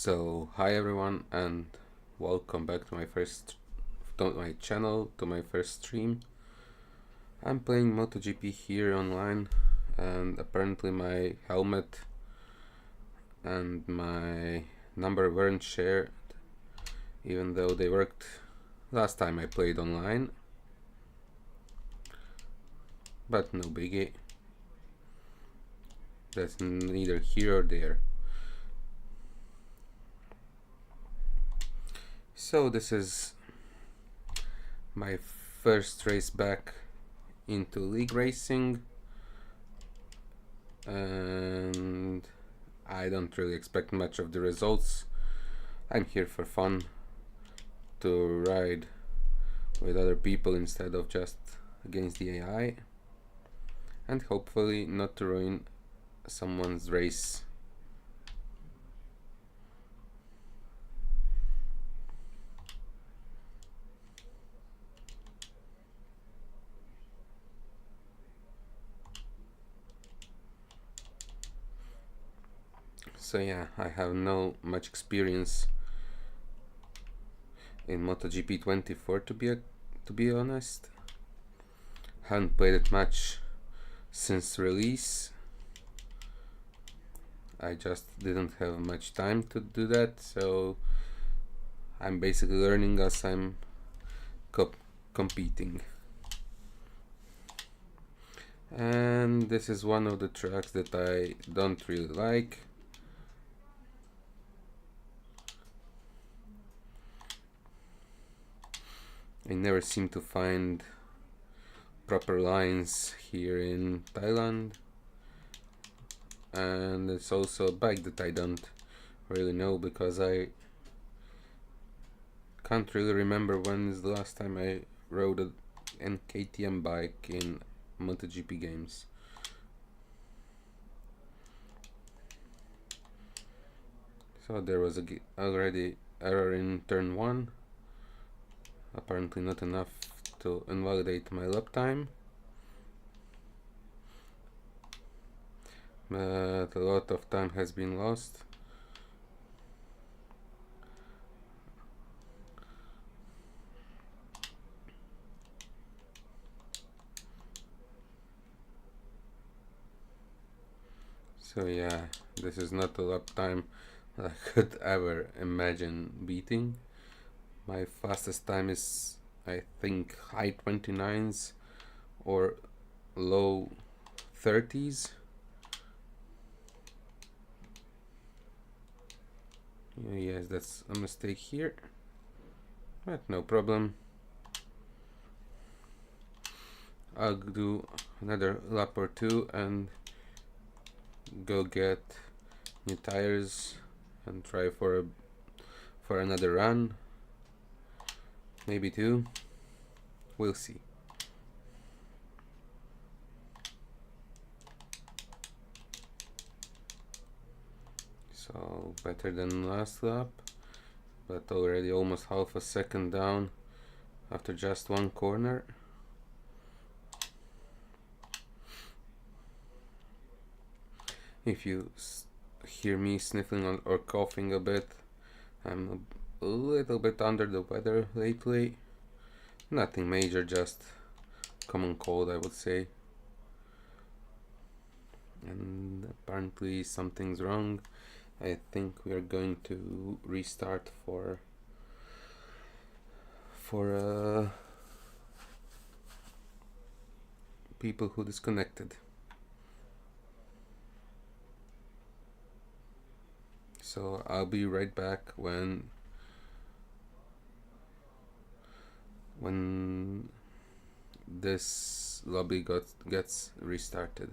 So hi everyone and welcome back to my channel, to my first stream. I'm playing MotoGP here online, and apparently my helmet and my number weren't shared, even though they worked last time I played online. But no biggie. That's neither here or there. So this is my first race back into league racing, and I don't really expect much of the results. I'm here for fun, to ride with other people instead of just against the AI, and hopefully not to ruin someone's race. So yeah, I have no much experience in MotoGP 24 to be honest. Haven't played it much since release. I just didn't have much time to do that, so I'm basically learning as I'm competing. And this is one of the tracks that I don't really like. I never seem to find proper lines here in Thailand, and it's also a bike that I don't really know, because I can't really remember when is the last time I rode an KTM bike in MotoGP games. So there was already error in turn 1, apparently not enough to invalidate my lap time, but a lot of time has been lost. So yeah, this is not a lap time that I could ever imagine beating. My fastest time is, I think, high 29s or low 30s. Yes, that's a mistake here, but no problem. I'll do another lap or two and go get new tires and try for another run, maybe two. We'll see. So better than last lap, but already almost half a second down after just one corner. If you hear me sniffling or coughing a bit, I'm a little bit under the weather lately. Nothing major, just common cold, I would say. And apparently something's wrong. I think we are going to restart for people who disconnected. So I'll be right back when this lobby gets restarted.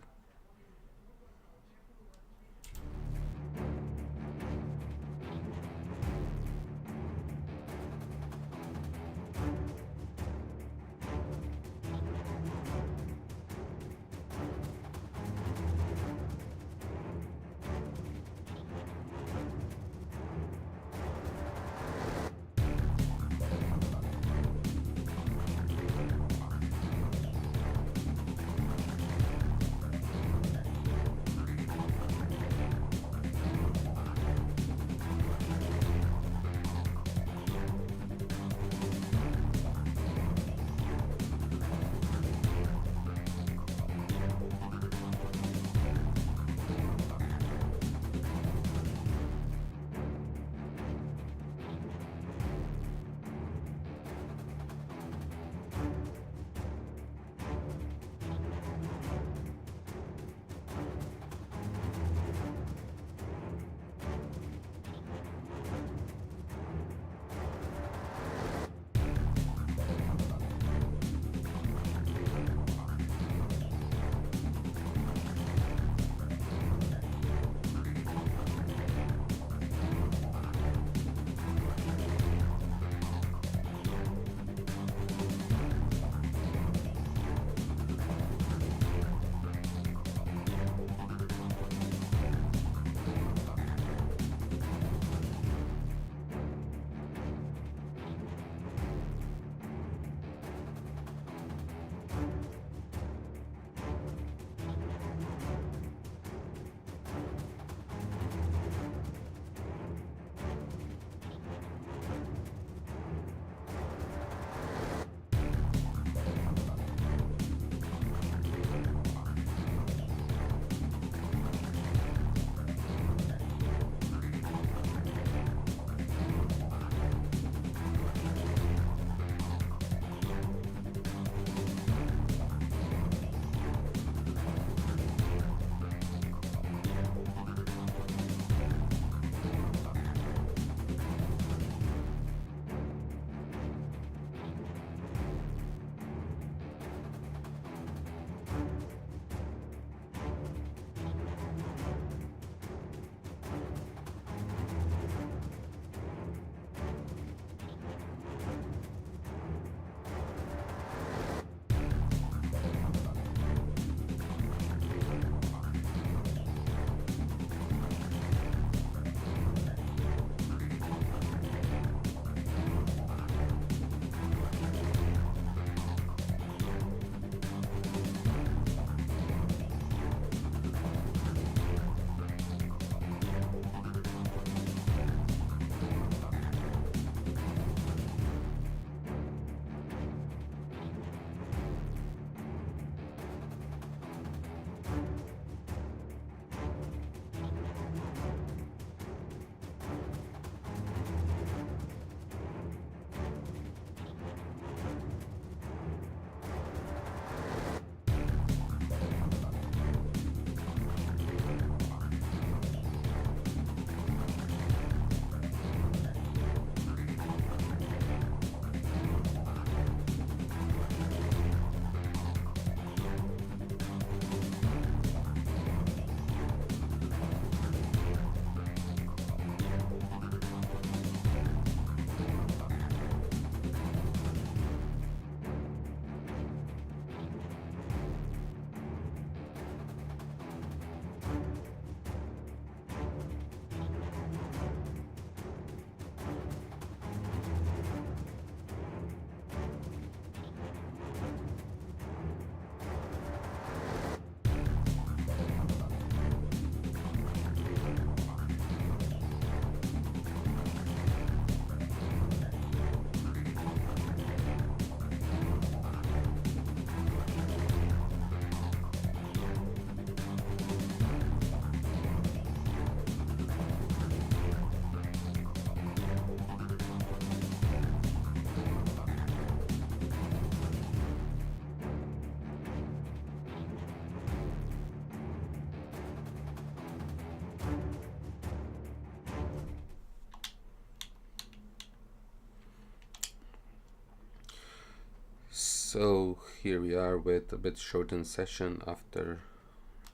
So here we are with a bit shortened session after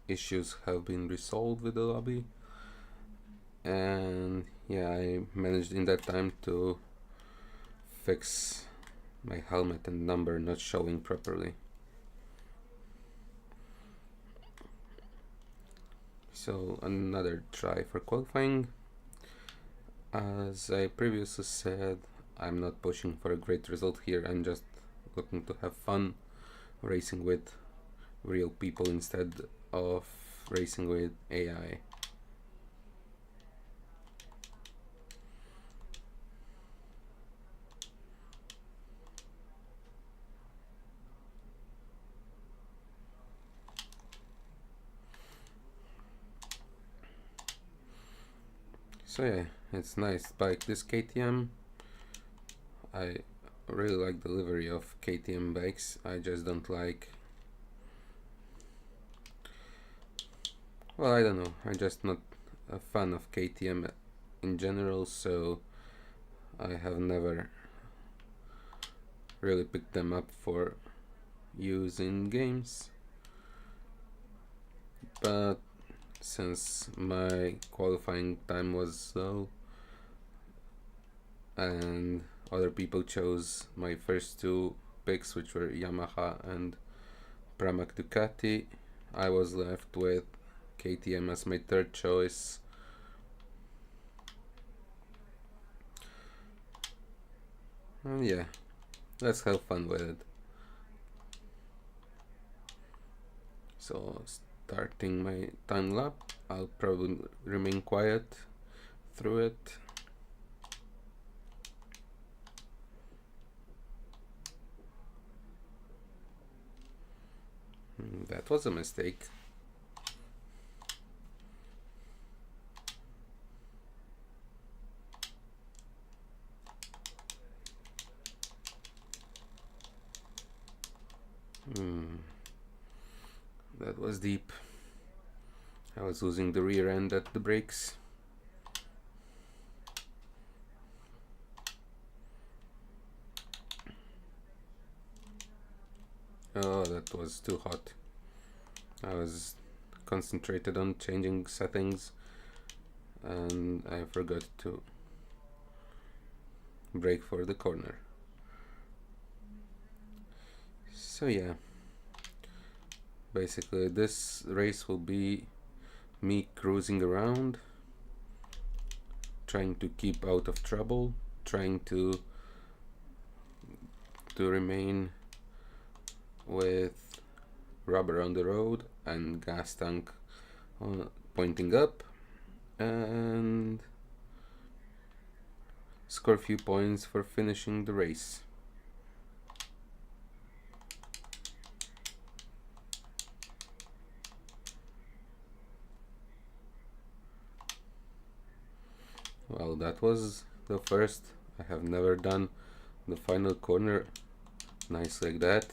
issues have been resolved with the lobby, and yeah, I managed in that time to fix my helmet and number not showing properly. So another try for qualifying. As I previously said, I'm not pushing for a great result here, I'm just looking to have fun racing with real people instead of racing with AI. So yeah, it's nice bike, this KTM. I really like the livery of KTM bikes. I just don't like, well, I don't know, I'm just not a fan of KTM in general, so I have never really picked them up for use in games. But since my qualifying time was slow and other people chose my first two picks, which were Yamaha and Pramac Ducati, I was left with KTM as my third choice. And yeah, let's have fun with it. So starting my time lap, I'll probably remain quiet through it. That was a mistake. That was deep. I was losing the rear end at the brakes. Oh, that was too hot. I was concentrated on changing settings and I forgot to brake for the corner. So yeah, basically this race will be me cruising around, trying to keep out of trouble, trying to remain with rubber on the road and gas tank pointing up, and score a few points for finishing the race. Well, that was the first. I have never done the final corner nice like that.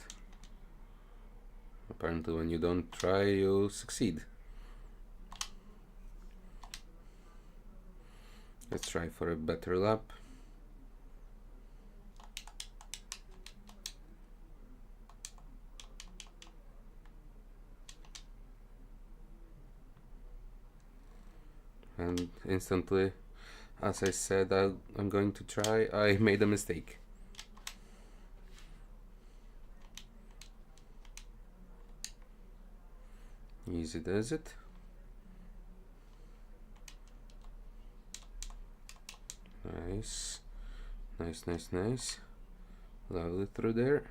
Apparently when you don't try, you succeed. Let's try for a better lap. And instantly, as I said I'm going to try, I made a mistake. Easy does it. Nice. Nice, nice, nice. Lovely through there.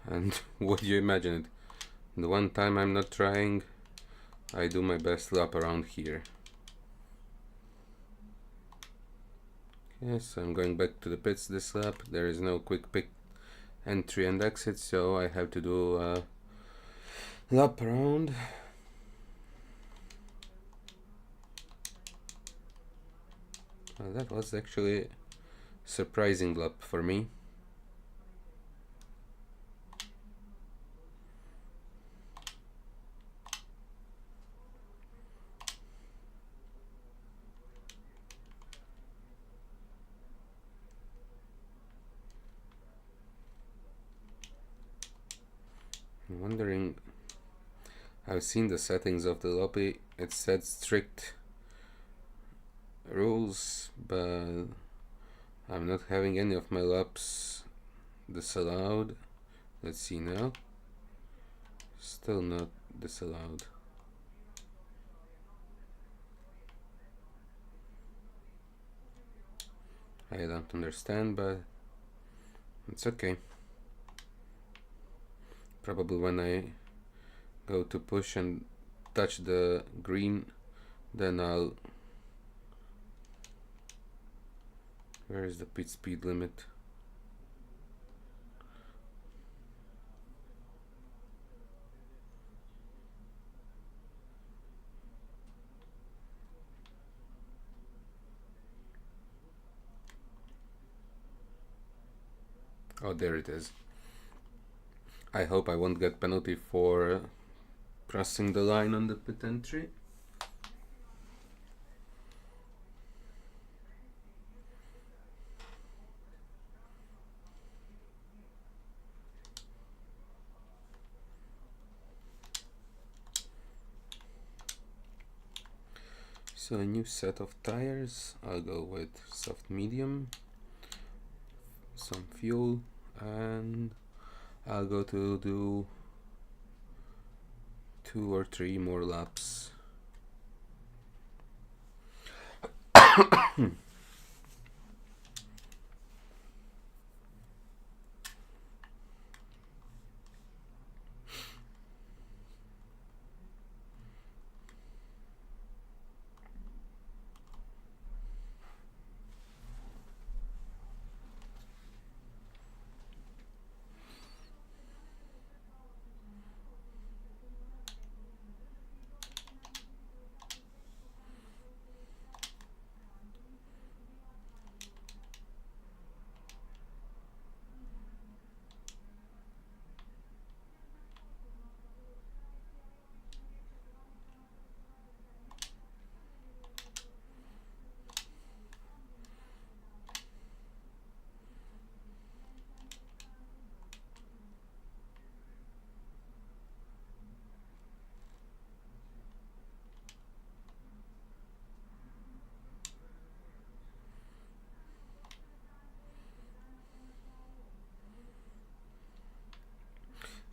And would you imagine it? The one time I'm not trying, I do my best lap around here. Okay, so I'm going back to the pits this lap. There is no quick pit entry and exit, so I have to do a lap around. Well, that was actually a surprising lap for me. I'm wondering, I've seen the settings of the lobby. It said strict rules, but I'm not having any of my laps disallowed. Let's see now. Still not disallowed. I don't understand, but it's okay. Probably when I go to push and touch the green, then I'll... Where is the pit speed limit? Oh, there it is. I hope I won't get penalty for crossing the line on the pit entry. So a new set of tires. I'll go with soft medium, some fuel, and I'll go to do 2 or 3 more laps.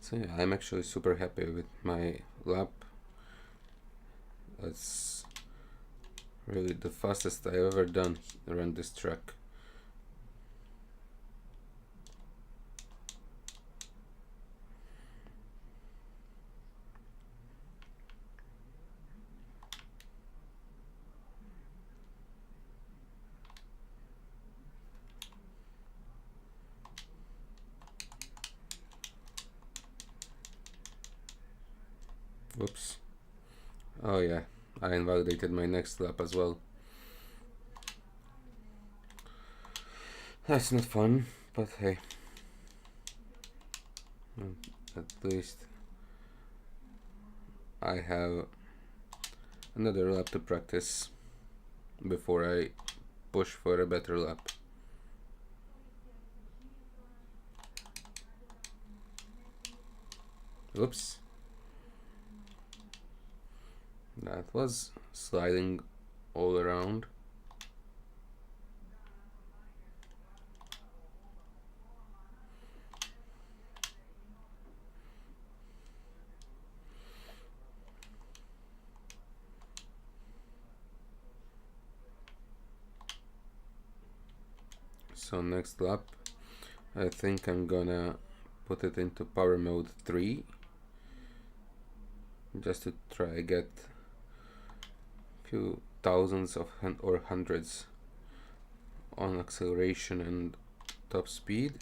So yeah, I'm actually super happy with my lap. That's really the fastest I've ever done around this track. Whoops. Oh yeah, I invalidated my next lap as well. That's not fun, but hey. At least I have another lap to practice before I push for a better lap. Oops. That was sliding all around. So next lap, I think I'm gonna put it into power mode 3 just to try get few thousands of or hundreds on acceleration and top speed.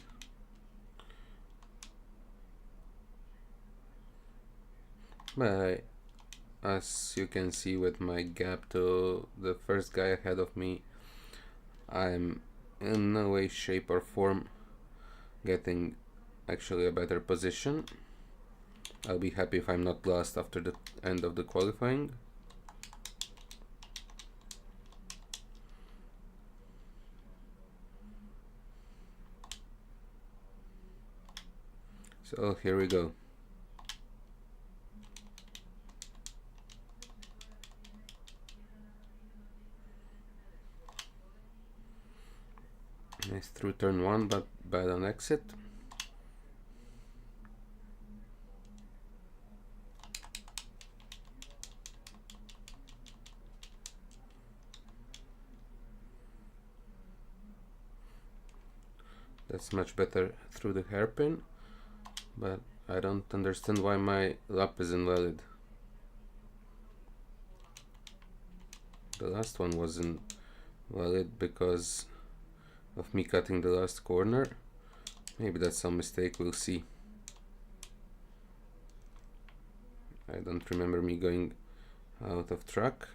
But as you can see with my gap to the first guy ahead of me, I'm in no way, shape or form getting actually a better position. I'll be happy if I'm not last after the end of the qualifying. So here we go. Nice through turn 1, but bad on exit. That's much better through the hairpin, but I don't understand why my lap is invalid. The last one wasn't valid because of me cutting the last corner. Maybe that's some mistake, we'll see. I don't remember me going out of track.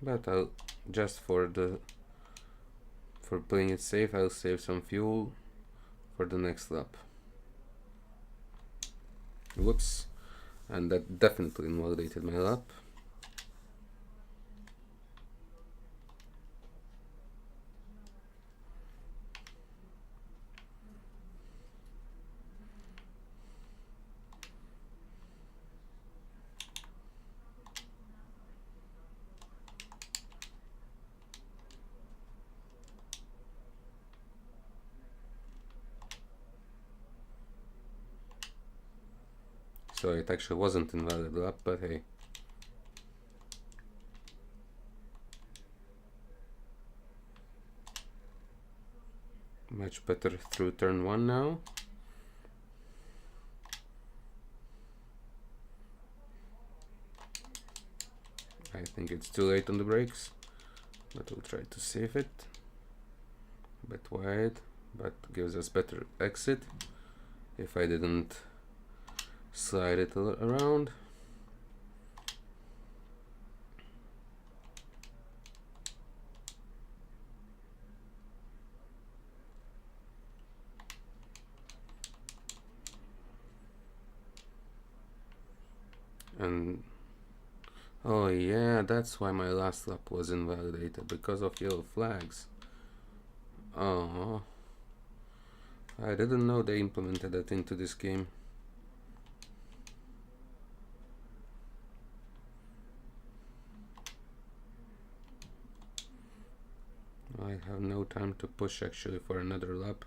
But I'll just for playing it safe, I'll save some fuel for the next lap. Whoops, and that definitely invalidated my lap. So it actually wasn't invalid lap, but hey. Much better through turn 1 now. I think it's too late on the brakes, but we'll try to save it. A bit wide, but gives us better exit if I didn't slide it around. And oh yeah, that's why my last lap was invalidated, because of yellow flags. Oh, I didn't know they implemented that into this game. I have no time to push actually for another lap.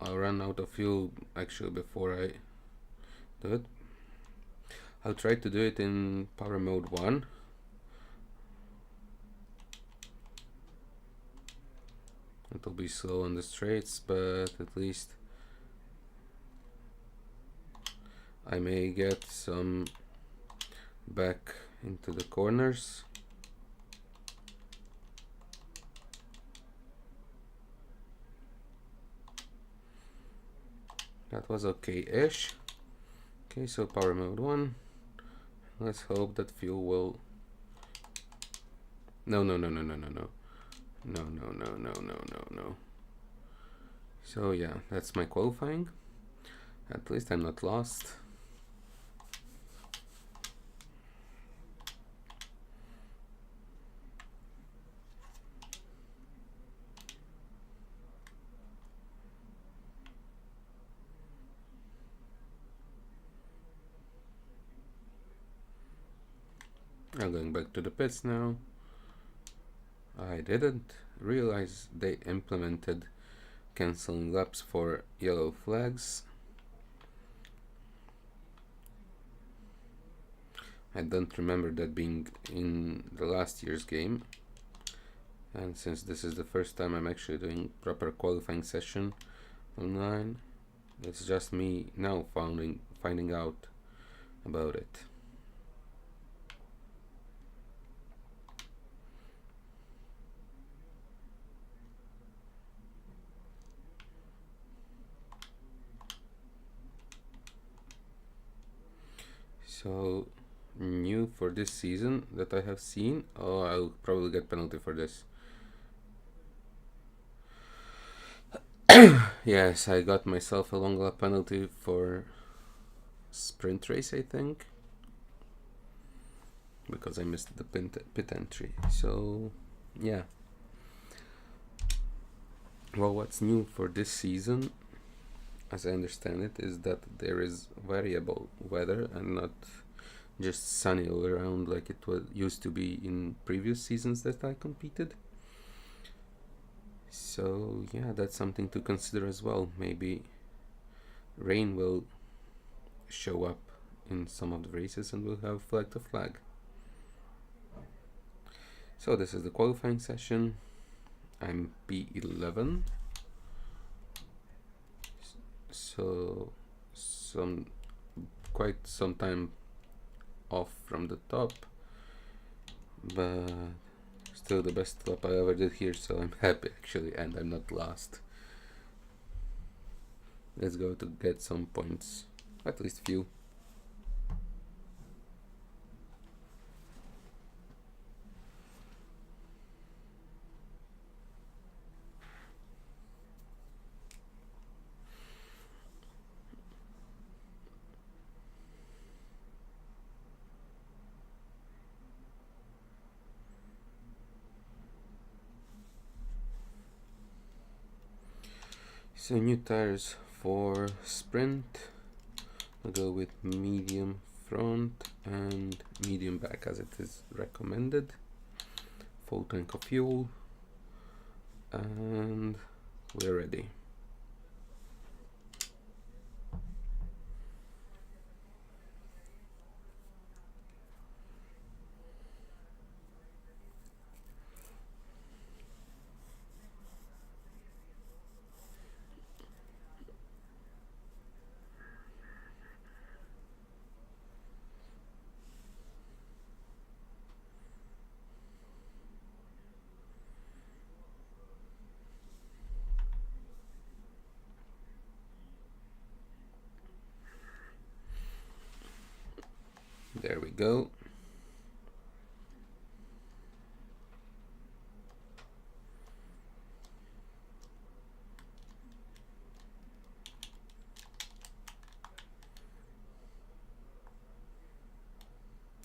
I'll run out of fuel actually before I do it. I'll try to do it in power mode 1. It'll be slow on the straights, but at least I may get some back into the corners. That was okay-ish. Okay, so power mode 1. Let's hope that fuel will... No. No. So yeah, that's my qualifying. At least I'm not lost. I'm going back to the pits now. I didn't realize they implemented canceling laps for yellow flags. I don't remember that being in the last year's game. And since this is the first time I'm actually doing proper qualifying session online, it's just me now finding out about it. So, new for this season that I have seen. Oh, I'll probably get penalty for this. Yes, I got myself a long lap penalty for sprint race, I think, because I missed the pit entry. So, yeah. Well, what's new for this season, as I understand it, is that there is variable weather and not just sunny all around like it used to be in previous seasons that I competed. So yeah, that's something to consider as well. Maybe rain will show up in some of the races and we'll have flag to flag. So this is the qualifying session. I'm P11. So quite some time off from the top, but still the best lap I ever did here, so I'm happy actually, and I'm not last. Let's go to get some points, at least few. So new tires for sprint. I'll go with medium front and medium back as it is recommended. Full tank of fuel, and we're ready. There we go.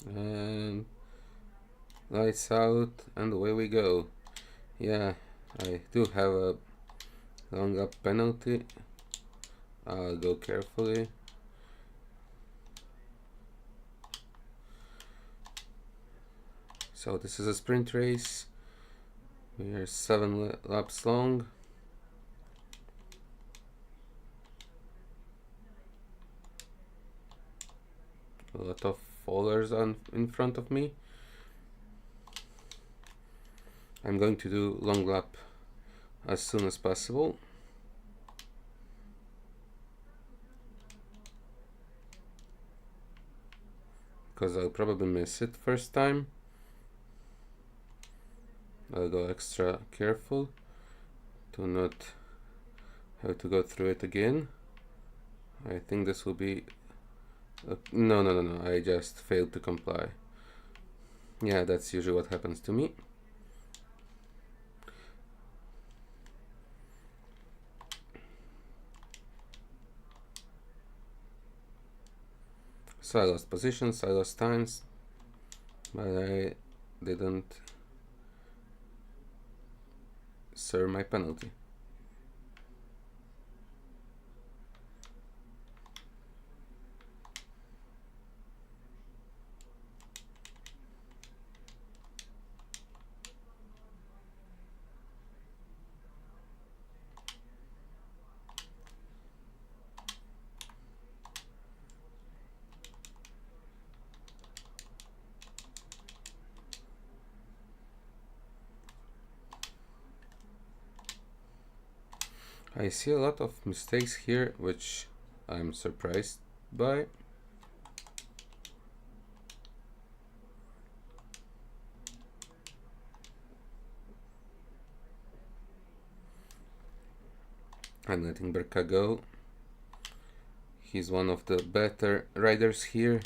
And lights out, and away we go. Yeah, I do have a long up penalty. I'll go carefully. So this is a sprint race. We are 7 laps long. A lot of fallers in front of me. I'm going to do long lap as soon as possible. Because I'll probably miss it first time. I'll go extra careful to not have to go through it again. I think this will be... No, I just failed to comply. Yeah, that's usually what happens to me. So I lost positions, I lost times, but I didn't serve my penalty. I see a lot of mistakes here, which I'm surprised by. I'm letting Berka go. He's one of the better riders here.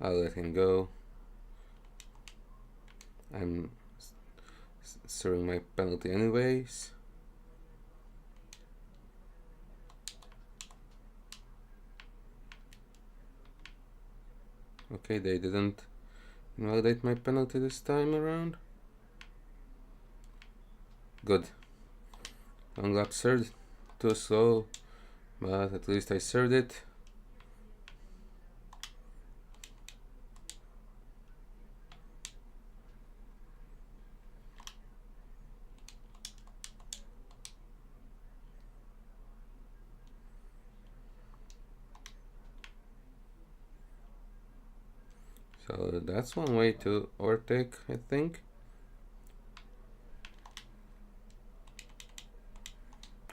I'll let him go. I'm serving my penalty anyways. Okay, they didn't invalidate my penalty this time around. Good. Long lap served. Too slow, but at least I served it. So that's one way to overtake, I think.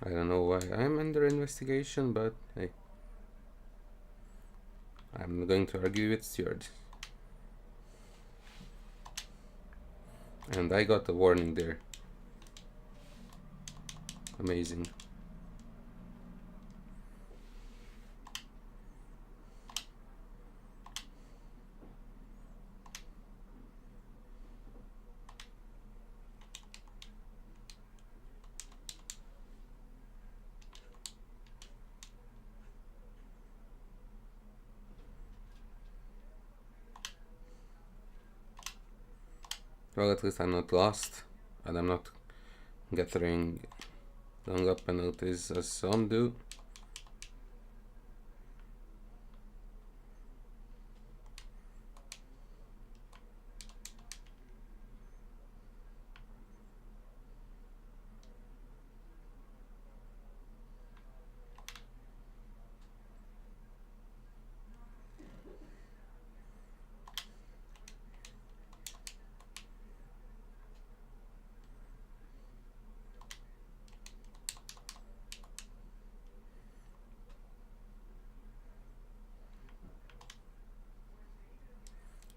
I don't know why I'm under investigation, but hey, I'm not going to argue with Stewart. And I got a warning there. Amazing. Well, at least I'm not lost, and I'm not gathering long lap penalties as some do.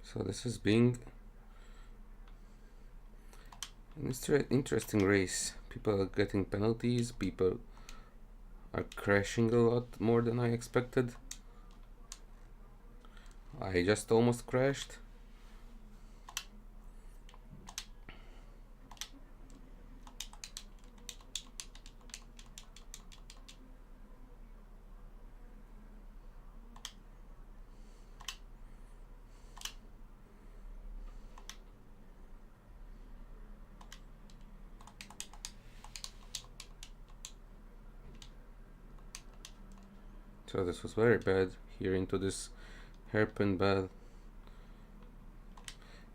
So this is being an interesting race. People are getting penalties, people are crashing a lot more than I expected. I just almost crashed. So this was very bad here into this hairpin bad.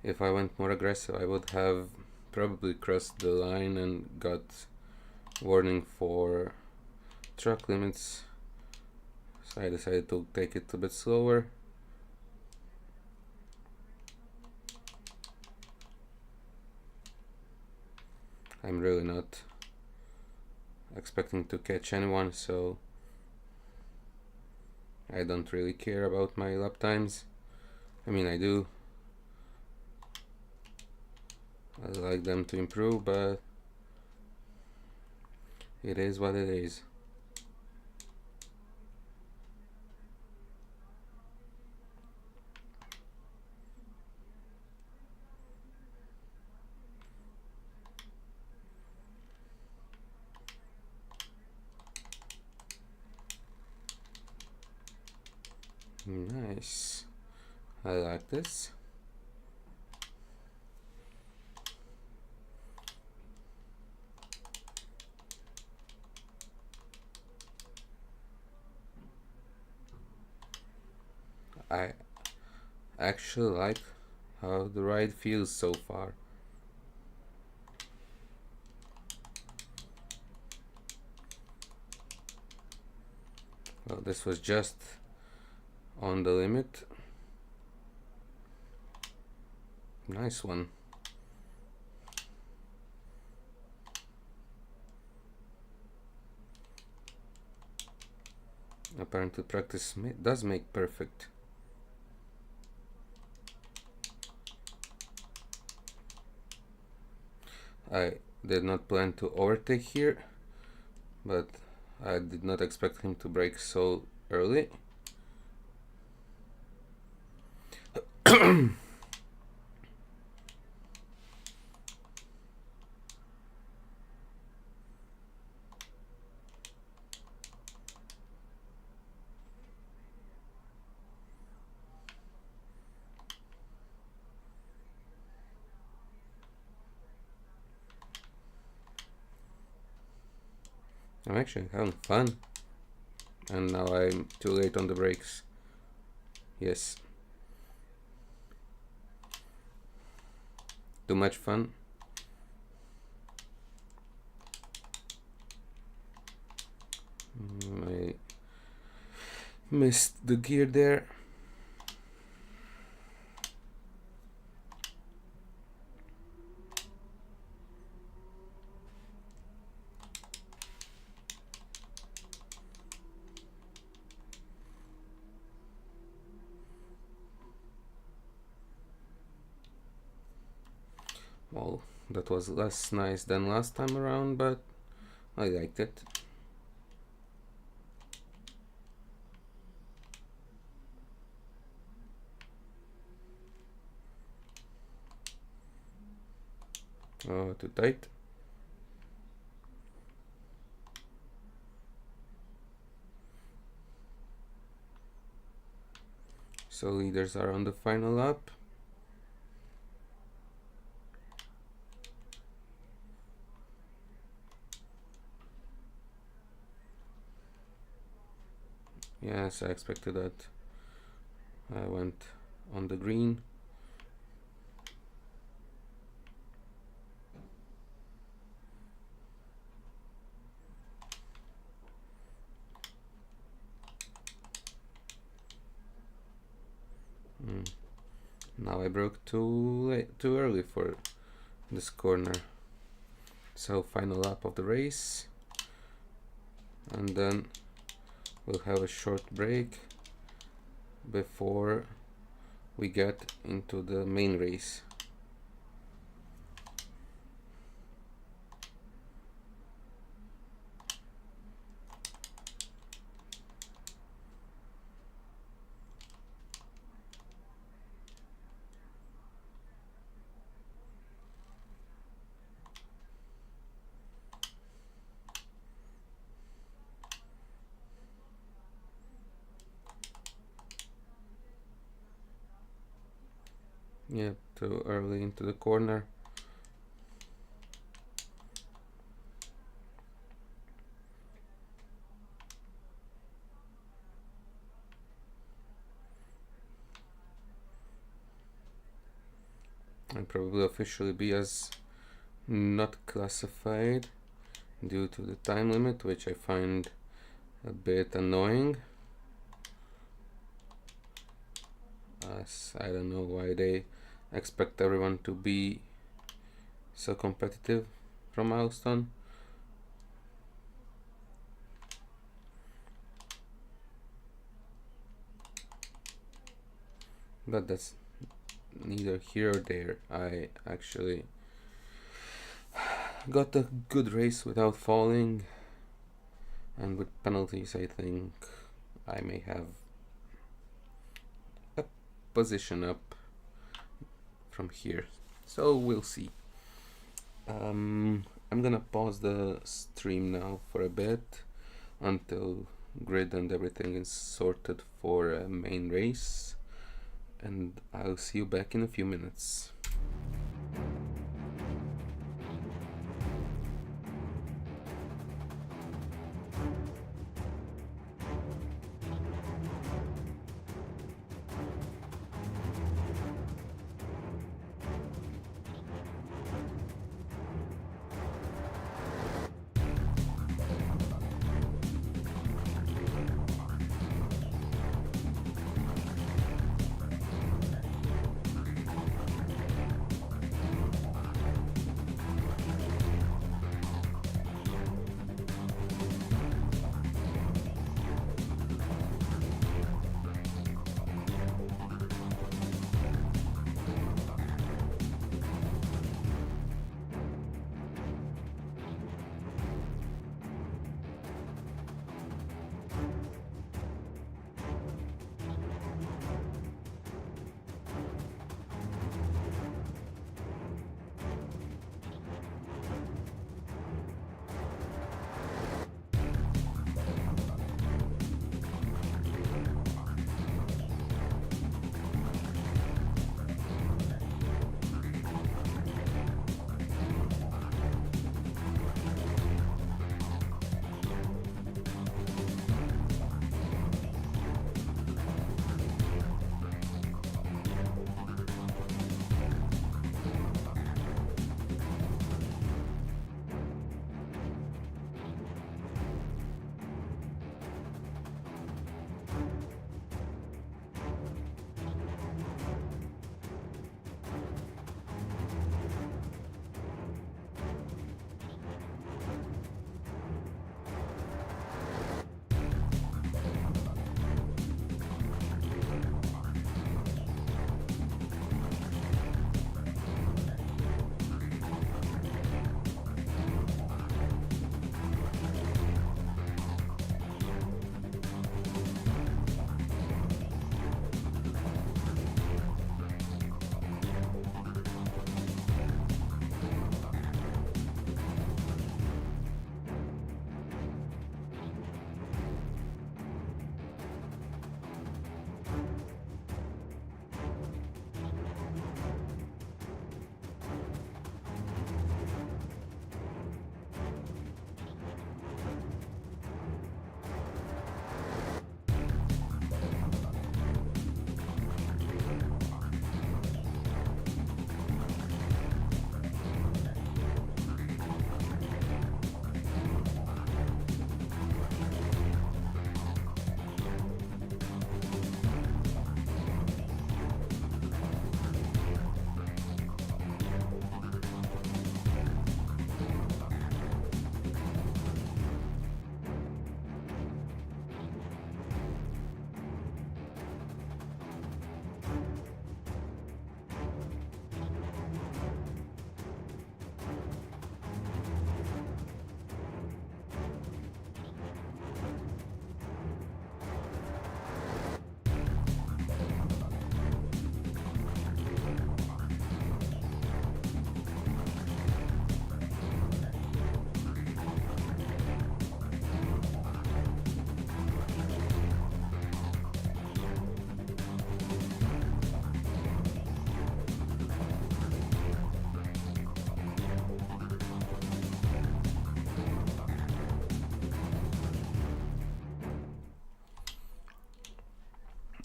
If I went more aggressive, I would have probably crossed the line and got warning for track limits. So I decided to take it a bit slower. I'm really not expecting to catch anyone, so I don't really care about my lap times. I mean, I do. I like them to improve, but it is what it is. Nice. I like this. I actually like how the ride feels so far. Well, this was just on the limit. Nice one. Apparently practice does make perfect. I did not plan to overtake here, but I did not expect him to brake so early. I'm actually having fun. And now I'm too late on the brakes. Yes. Too much fun. I missed the gear there. Well, that was less nice than last time around, but I liked it. Oh, too tight. So leaders are on the final lap. Yes, I expected that. I went on the green. Now I broke too early for this corner. So final lap of the race, and then we'll have a short break before we get into the main race. Yeah, too early into the corner. I'll probably officially be as not classified due to the time limit, which I find a bit annoying. As I don't know why they expect everyone to be so competitive from milestone. But that's neither here or there. I actually got a good race without falling, and with penalties I think I may have a position up from here, so we'll see. I'm gonna pause the stream now for a bit until grid and everything is sorted for a main race, and I'll see you back in a few minutes.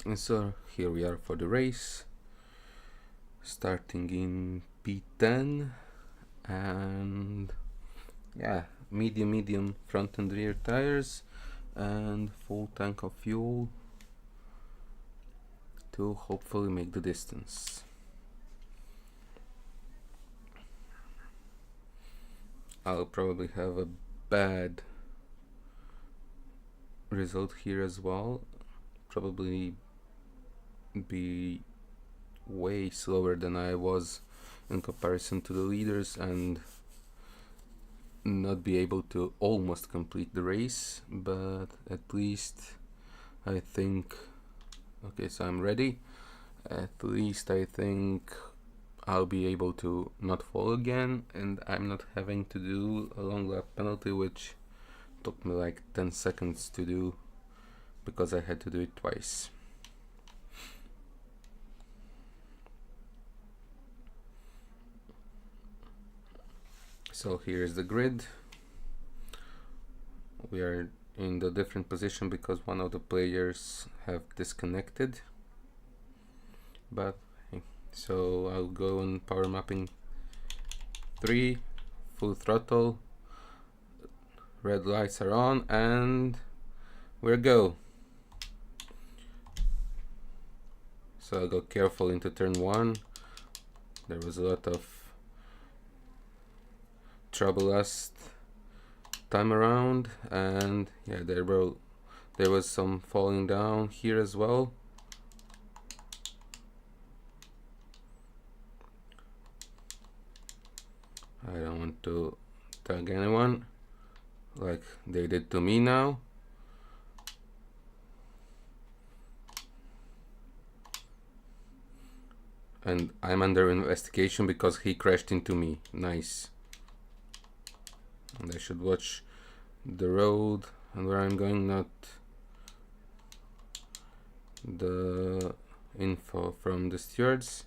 And so here we are for the race, starting in P10, and yeah, medium front and rear tires and full tank of fuel to hopefully make the distance. I'll probably have a bad result here as well, probably be way slower than I was in comparison to the leaders and not be able to almost complete the race, but at least I think, okay, so I'm ready. At least I think I'll be able to not fall again, and I'm not having to do a long lap penalty, which took me like 10 seconds to do because I had to do it twice. So here's the grid. We are in the different position because one of the players have disconnected, but so I'll go on power mapping 3, full throttle, red lights are on, and we're go. So I'll go careful into turn 1. There was a lot of trouble last time around, and yeah, there was some falling down here as well. I don't want to tag anyone like they did to me now. And I'm under investigation because he crashed into me. Nice. And I should watch the road and where I'm going, not the info from the stewards.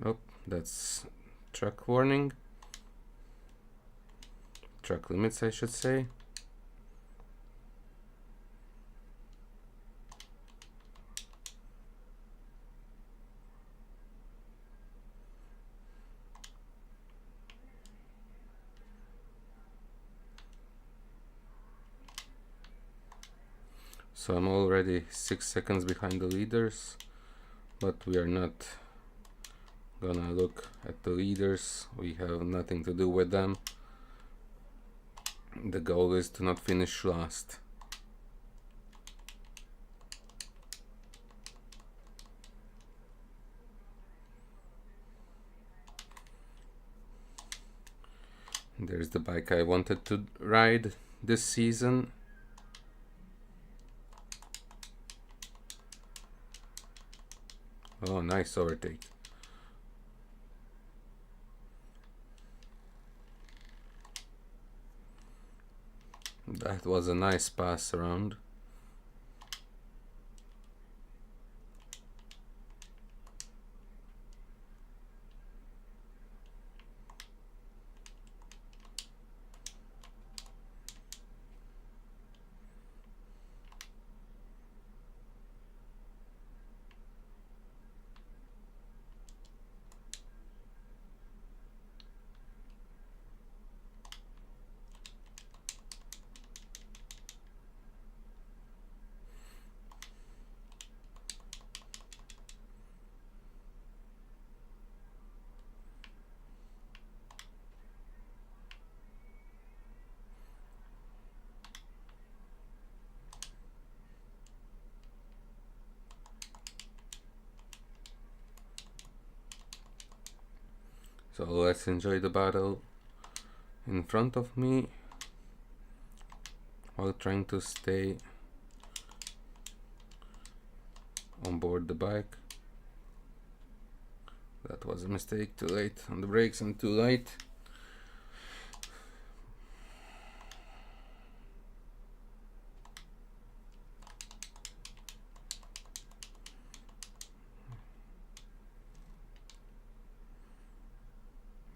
Oh, that's track warning. Track limits, I should say. So I'm already 6 seconds behind the leaders, but we are not gonna look at the leaders. We have nothing to do with them. The goal is to not finish last. There's the bike I wanted to ride this season. Oh, nice overtake. That was a nice pass around. So let's enjoy the battle in front of me while trying to stay on board the bike. That was a mistake, too late on the brakes and too light.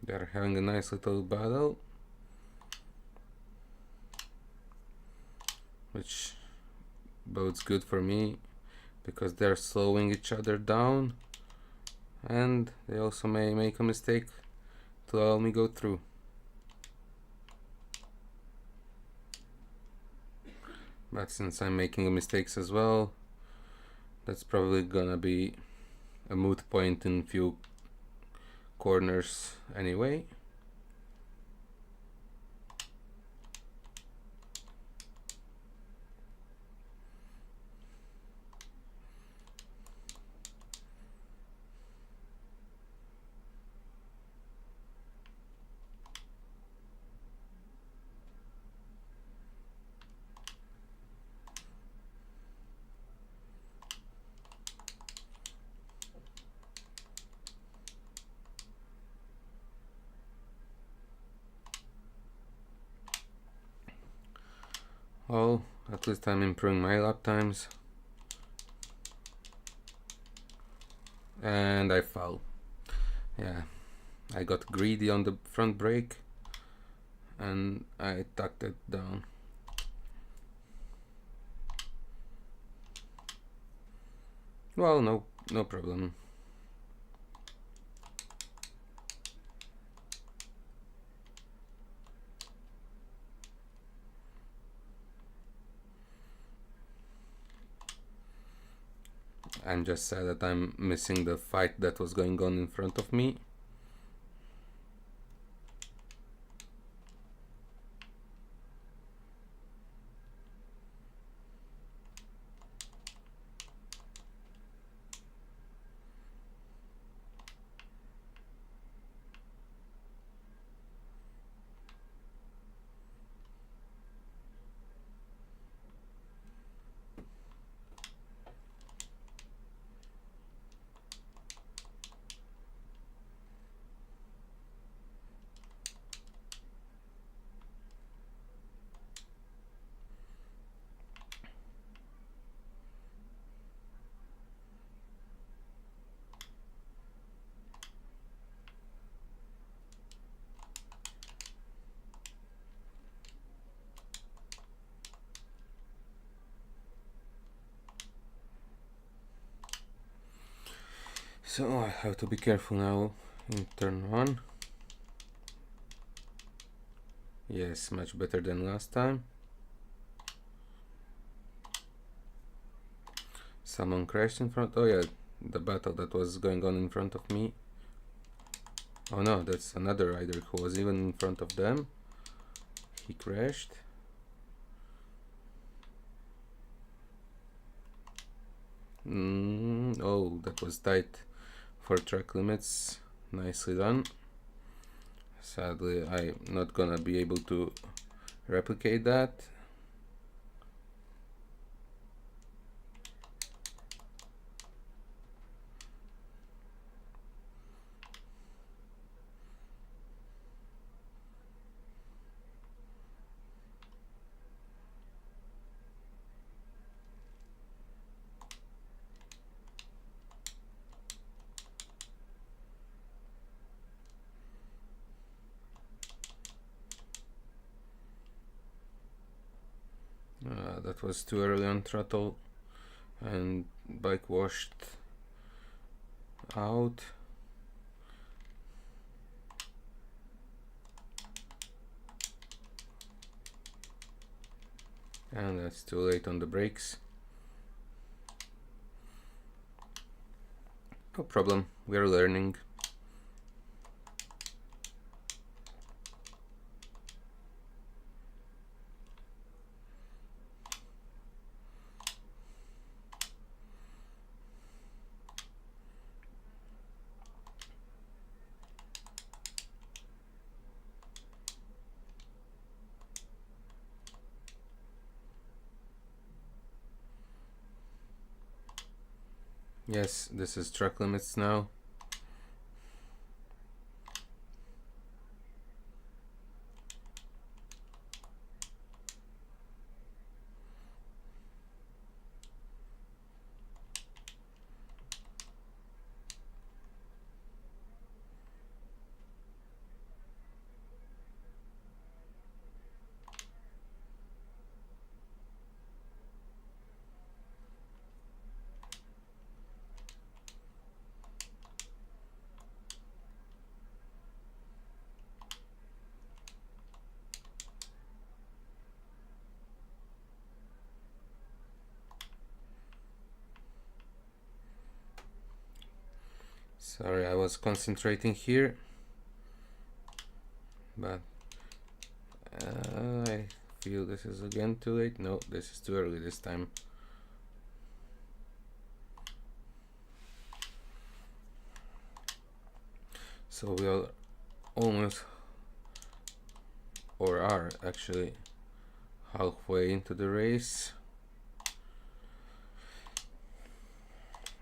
They're having a nice little battle. which bodes good for me because they're slowing each other down, and they also may make a mistake to allow me go through. But since I'm making mistakes as well, that's probably gonna be a moot point in few corners anyway. Well, at least I'm improving my lap times. And I fell. Yeah, I got greedy on the front brake and I tucked it down. Well, no problem. I'm just sad that I'm missing the fight that was going on in front of me. So I have to be careful now in turn 1. Yes, much better than last time. Someone crashed in front. Oh yeah, the battle that was going on in front of me. Oh no, that's another rider who was even in front of them. He crashed. Oh, that was tight for track limits. Nicely done. Sadly, I'm not gonna be able to replicate that. That was too early on throttle and bike washed out. And that's too late on the brakes. No problem, we are learning. Yes, this is track limits now. Sorry, I was concentrating here, but I feel this is again too late. No, this is too early this time. So we are almost, or are actually, halfway into the race.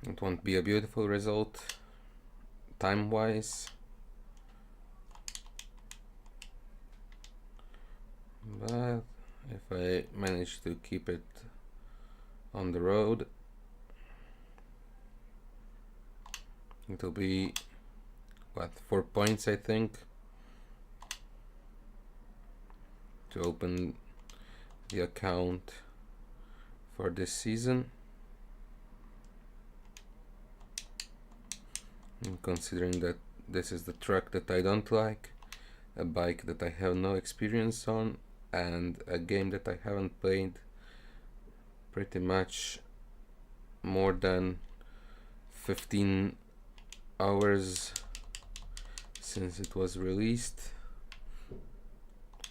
It won't be a beautiful result time-wise, but if I manage to keep it on the road, it'll be, what, 4 points I think, to open the account for this season. And considering that this is the track that I don't like, a bike that I have no experience on, and a game that I haven't played pretty much more than 15 hours since it was released,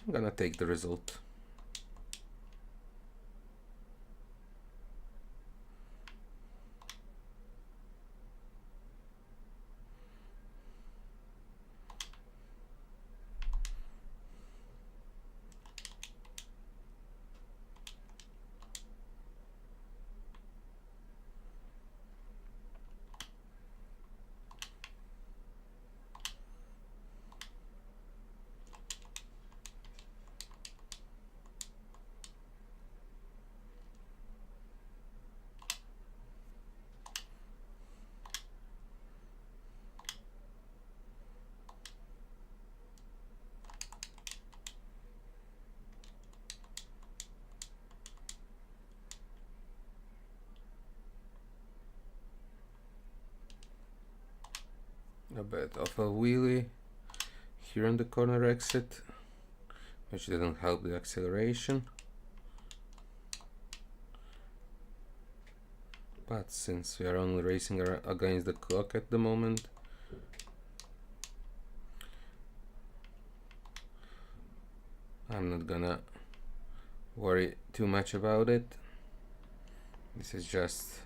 I'm gonna take the result. A bit of a wheelie here on the corner exit, which didn't help the acceleration, but since we are only racing against the clock at the moment, I'm not gonna worry too much about it. This is just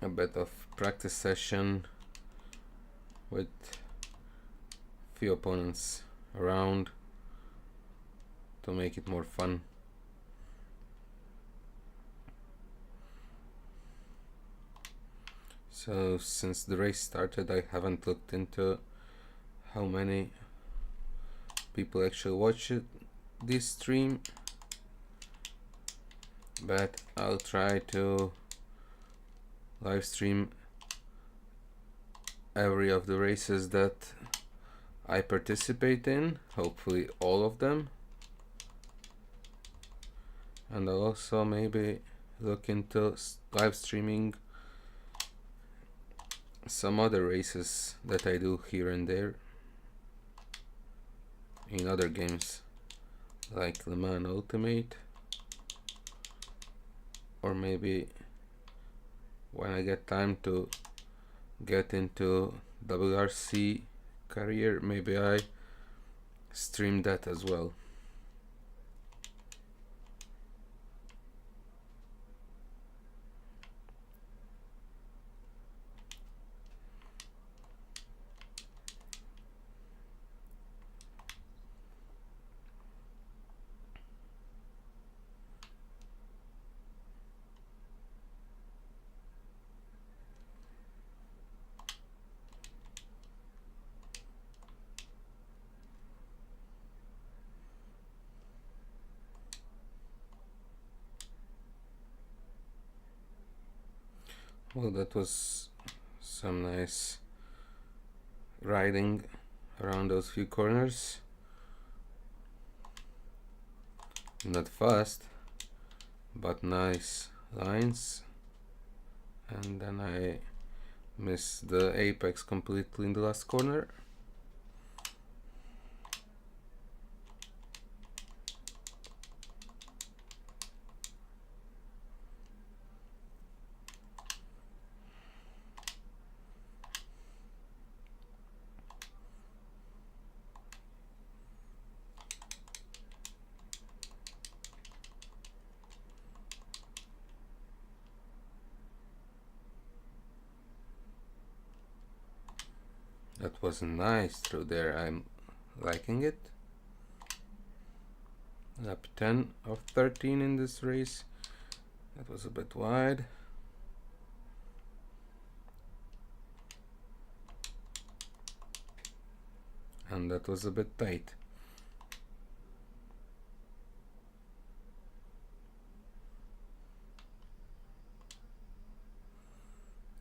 a bit of practice session with few opponents around to make it more fun. So since the race started, I haven't looked into how many people actually watch this stream, but I'll try to live stream every of the races that I participate in, hopefully all of them, and I'll also maybe look into live streaming some other races that I do here and there in other games like Le Mans Ultimate, or maybe when I get time to get into WRC career, maybe I stream that as well. Well, that was some nice riding around those few corners. Not fast, but nice lines. And then I missed the apex completely in the last corner. That was nice through there, I'm liking it. Lap 10 of 13 in this race. That was a bit wide. And that was a bit tight.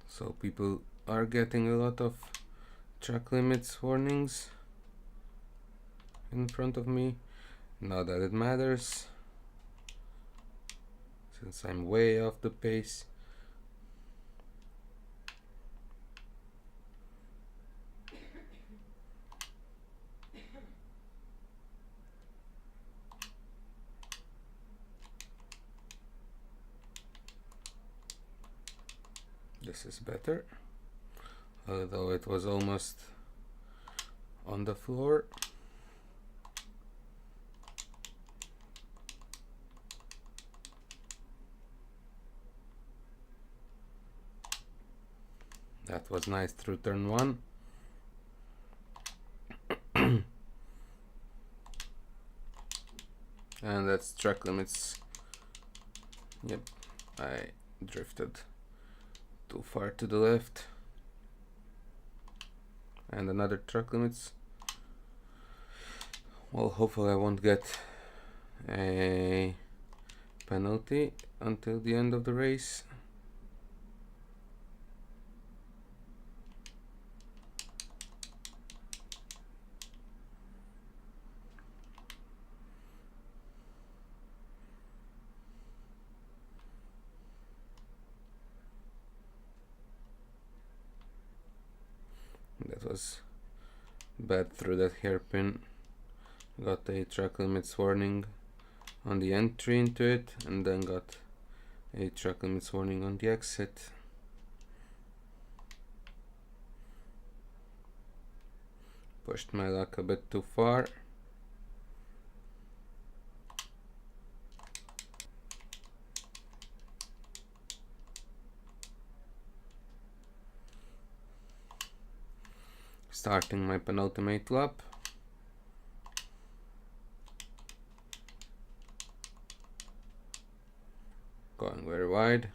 So people are getting a lot of track limits warnings in front of me. Not that it matters, since I'm way off the pace. This is better, although it was almost on the floor. That was nice through turn 1. And that's track limits. Yep, I drifted too far to the left. And another track limits. Well, hopefully I won't get a penalty until the end of the race. That was bad through that hairpin. Got a track limits warning on the entry into it, and then got a track limits warning on the exit. Pushed my luck a bit too far. Starting my penultimate lap. Going very wide.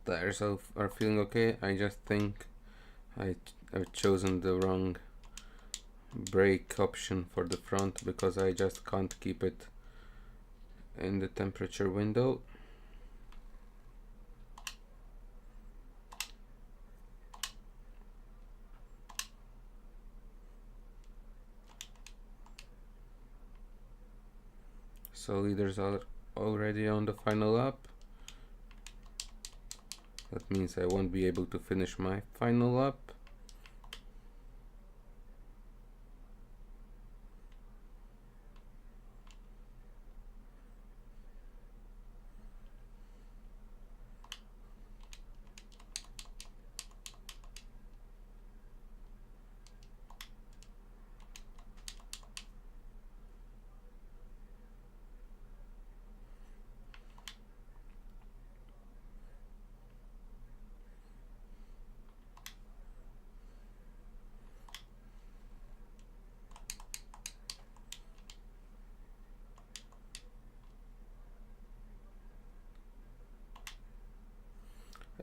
Tires are feeling okay. I just think I've chosen the wrong brake option for the front, because I just can't keep it in the temperature window. So leaders are already on the final lap. That means I won't be able to finish my final lap.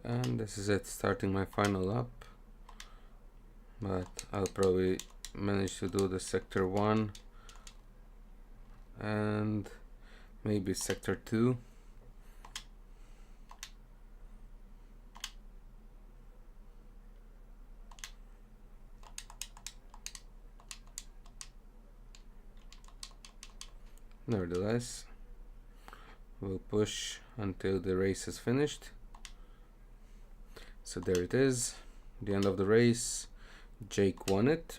And this is it, starting my final lap. But I'll probably manage to do the sector 1 and maybe sector 2. Nevertheless, we'll push until the race is finished. So there it is, the end of the race. Jake won it.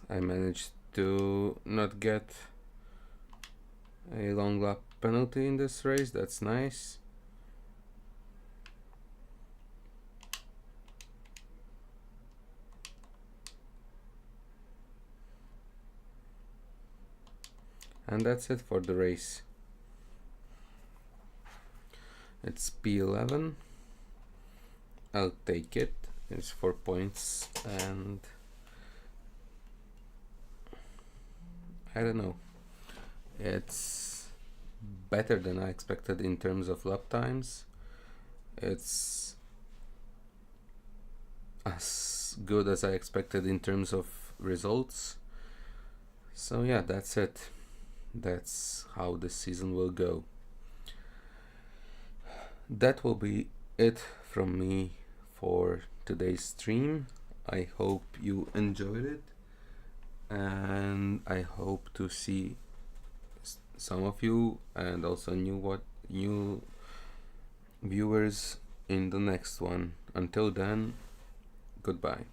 I managed to not get a long lap penalty in this race. That's nice. And that's it for the race. It's P11. I'll take it. It's 4 points, and I don't know. It's better than I expected in terms of lap times. It's as good as I expected in terms of results. So yeah, that's it. That's how the season will go. That will be it from me for today's stream. I hope you enjoyed it, and I hope to see some of you and also new viewers in the next one. Until then, goodbye.